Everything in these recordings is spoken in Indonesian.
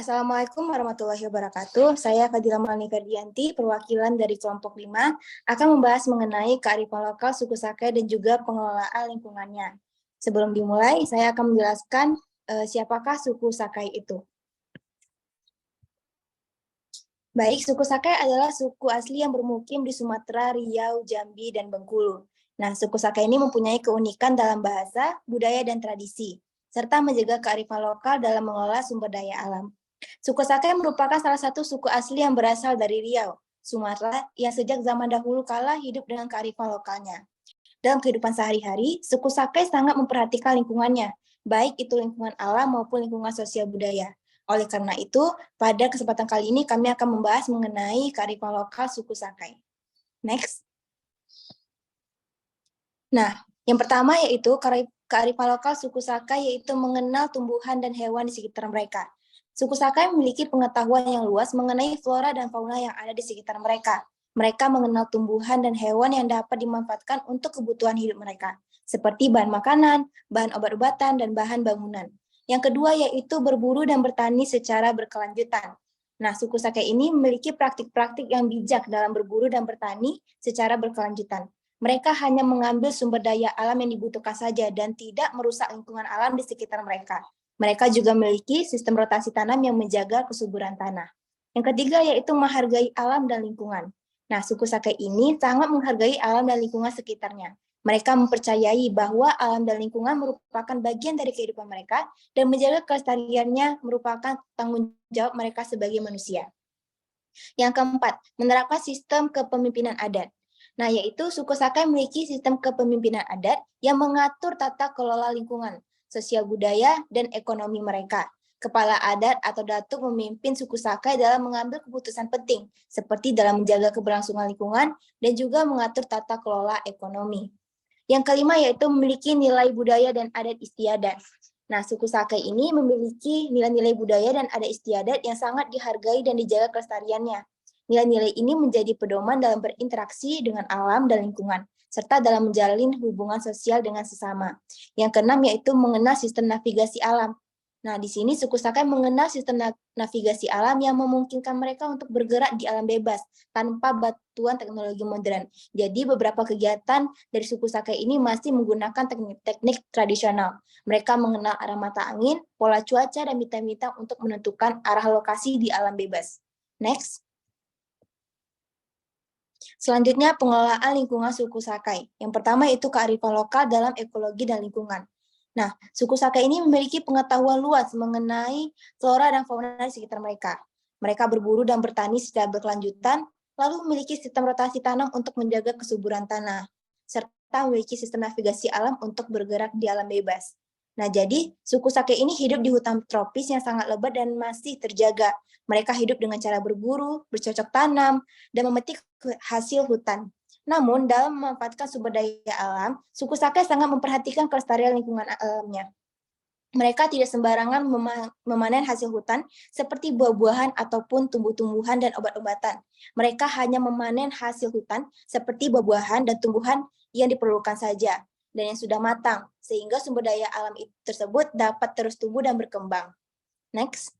Assalamualaikum warahmatullahi wabarakatuh. Saya Fadila Malani Ferdianti, perwakilan dari kelompok 5, akan membahas mengenai kearifan lokal suku Sakai dan juga pengelolaan lingkungannya. Sebelum dimulai, saya akan menjelaskan siapakah suku Sakai itu. Baik, suku Sakai adalah suku asli yang bermukim di Sumatera, Riau, Jambi, dan Bengkulu. Nah, suku Sakai ini mempunyai keunikan dalam bahasa, budaya, dan tradisi, serta menjaga kearifan lokal dalam mengelola sumber daya alam. Suku Sakai merupakan salah satu suku asli yang berasal dari Riau, Sumatera, yang sejak zaman dahulu kala hidup dengan kearifan lokalnya. Dalam kehidupan sehari-hari, suku Sakai sangat memperhatikan lingkungannya, baik itu lingkungan alam maupun lingkungan sosial budaya. Oleh karena itu, pada kesempatan kali ini kami akan membahas mengenai kearifan lokal suku Sakai. Next. Nah, yang pertama yaitu kearifan lokal suku Sakai, yaitu mengenal tumbuhan dan hewan di sekitar mereka. Suku Sakai memiliki pengetahuan yang luas mengenai flora dan fauna yang ada di sekitar mereka. Mereka mengenal tumbuhan dan hewan yang dapat dimanfaatkan untuk kebutuhan hidup mereka, seperti bahan makanan, bahan obat-obatan, dan bahan bangunan. Yang kedua yaitu berburu dan bertani secara berkelanjutan. Nah, suku Sakai ini memiliki praktik-praktik yang bijak dalam berburu dan bertani secara berkelanjutan. Mereka hanya mengambil sumber daya alam yang dibutuhkan saja dan tidak merusak lingkungan alam di sekitar mereka. Mereka juga memiliki sistem rotasi tanam yang menjaga kesuburan tanah. Yang ketiga yaitu menghargai alam dan lingkungan. Nah, suku Sakai ini sangat menghargai alam dan lingkungan sekitarnya. Mereka mempercayai bahwa alam dan lingkungan merupakan bagian dari kehidupan mereka dan menjaga kelestariannya merupakan tanggung jawab mereka sebagai manusia. Yang keempat, menerapkan sistem kepemimpinan adat. Nah, yaitu suku Sakai memiliki sistem kepemimpinan adat yang mengatur tata kelola lingkungan, sosial budaya, dan ekonomi mereka. Kepala adat atau datuk memimpin suku Sakai dalam mengambil keputusan penting, seperti dalam menjaga keberlangsungan lingkungan dan juga mengatur tata kelola ekonomi. Yang kelima yaitu memiliki nilai budaya dan adat istiadat. Nah, suku Sakai ini memiliki nilai-nilai budaya dan adat istiadat yang sangat dihargai dan dijaga kelestariannya. Nilai-nilai ini menjadi pedoman dalam berinteraksi dengan alam dan lingkungan, serta dalam menjalin hubungan sosial dengan sesama. Yang keenam yaitu mengenal sistem navigasi alam. Nah, di sini suku Sakai mengenal sistem navigasi alam yang memungkinkan mereka untuk bergerak di alam bebas tanpa bantuan teknologi modern. Jadi beberapa kegiatan dari suku Sakai ini masih menggunakan teknik tradisional. Mereka mengenal arah mata angin, pola cuaca, dan bintang-bintang untuk menentukan arah lokasi di alam bebas. Next. Selanjutnya, pengelolaan lingkungan suku Sakai. Yang pertama itu kearifan lokal dalam ekologi dan lingkungan. Nah, suku Sakai ini memiliki pengetahuan luas mengenai flora dan fauna di sekitar mereka. Mereka berburu dan bertani secara berkelanjutan, lalu memiliki sistem rotasi tanam untuk menjaga kesuburan tanah, serta memiliki sistem navigasi alam untuk bergerak di alam bebas. Nah, jadi suku Sakai ini hidup di hutan tropis yang sangat lebat dan masih terjaga. Mereka hidup dengan cara berburu, bercocok tanam, dan memetik hasil hutan. Namun, dalam memanfaatkan sumber daya alam, suku Sakai sangat memperhatikan kelestarian lingkungan alamnya. Mereka tidak sembarangan memanen hasil hutan seperti buah-buahan ataupun tumbuh-tumbuhan dan obat-obatan. Mereka hanya memanen hasil hutan seperti buah-buahan dan tumbuhan yang diperlukan saja dan yang sudah matang, sehingga sumber daya alam tersebut dapat terus tumbuh dan berkembang. Next.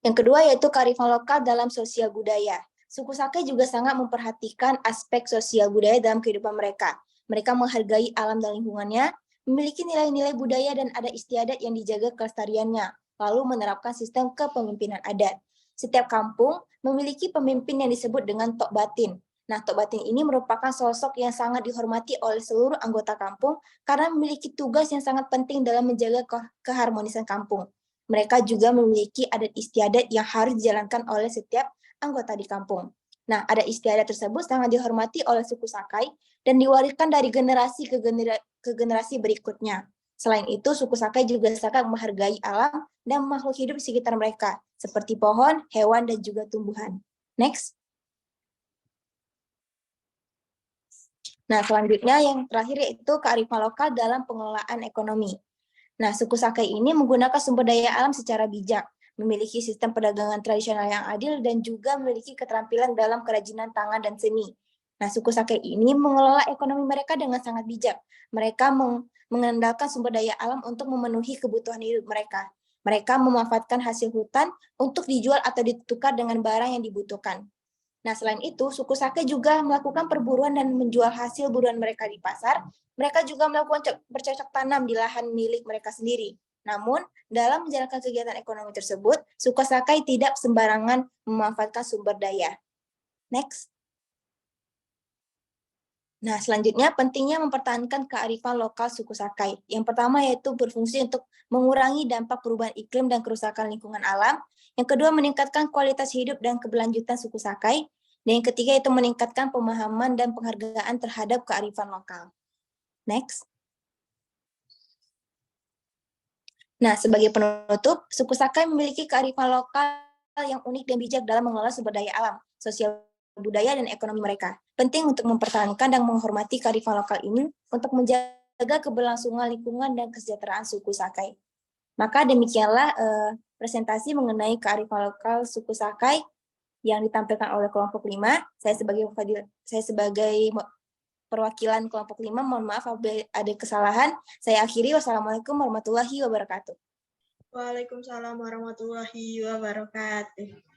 Yang kedua yaitu kearifan lokal dalam sosial budaya. Suku Sakai juga sangat memperhatikan aspek sosial budaya dalam kehidupan mereka. Mereka menghargai alam dan lingkungannya, memiliki nilai-nilai budaya dan adat istiadat yang dijaga kelestariannya, lalu menerapkan sistem kepemimpinan adat. Setiap kampung memiliki pemimpin yang disebut dengan Tok Batin. Nah, Tok Batin ini merupakan sosok yang sangat dihormati oleh seluruh anggota kampung karena memiliki tugas yang sangat penting dalam menjaga keharmonisan kampung. Mereka juga memiliki adat istiadat yang harus dijalankan oleh setiap anggota di kampung. Nah, adat istiadat tersebut sangat dihormati oleh suku Sakai dan diwariskan dari generasi ke generasi berikutnya. Selain itu, suku Sakai juga sangat menghargai alam dan makhluk hidup di sekitar mereka, seperti pohon, hewan, dan juga tumbuhan. Next. Nah, selanjutnya yang terakhir yaitu kearifan lokal dalam pengelolaan ekonomi. Nah, suku Sakai ini menggunakan sumber daya alam secara bijak, memiliki sistem perdagangan tradisional yang adil, dan juga memiliki keterampilan dalam kerajinan tangan dan seni. Nah, suku Sakai ini mengelola ekonomi mereka dengan sangat bijak. Mereka mengandalkan sumber daya alam untuk memenuhi kebutuhan hidup mereka. Mereka memanfaatkan hasil hutan untuk dijual atau ditukar dengan barang yang dibutuhkan. Nah, selain itu, suku Sakai juga melakukan perburuan dan menjual hasil buruan mereka di pasar. Mereka juga melakukan bercocok tanam di lahan milik mereka sendiri. Namun, dalam menjalankan kegiatan ekonomi tersebut, suku Sakai tidak sembarangan memanfaatkan sumber daya. Next. Nah, selanjutnya pentingnya mempertahankan kearifan lokal suku Sakai. Yang pertama yaitu berfungsi untuk mengurangi dampak perubahan iklim dan kerusakan lingkungan alam. Yang kedua, meningkatkan kualitas hidup dan keberlanjutan suku Sakai. Dan yang ketiga itu meningkatkan pemahaman dan penghargaan terhadap kearifan lokal. Next. Nah, sebagai penutup, suku Sakai memiliki kearifan lokal yang unik dan bijak dalam mengelola sumber daya alam, sosial budaya, dan ekonomi mereka. Penting untuk mempertahankan dan menghormati kearifan lokal ini untuk menjaga keberlangsungan lingkungan dan kesejahteraan suku Sakai. Maka demikianlah presentasi mengenai kearifan lokal suku Sakai yang ditampilkan oleh kelompok 5. Saya sebagai perwakilan kelompok 5, mohon maaf apabila ada kesalahan. Saya akhiri. Wassalamualaikum warahmatullahi wabarakatuh. Waalaikumsalam warahmatullahi wabarakatuh.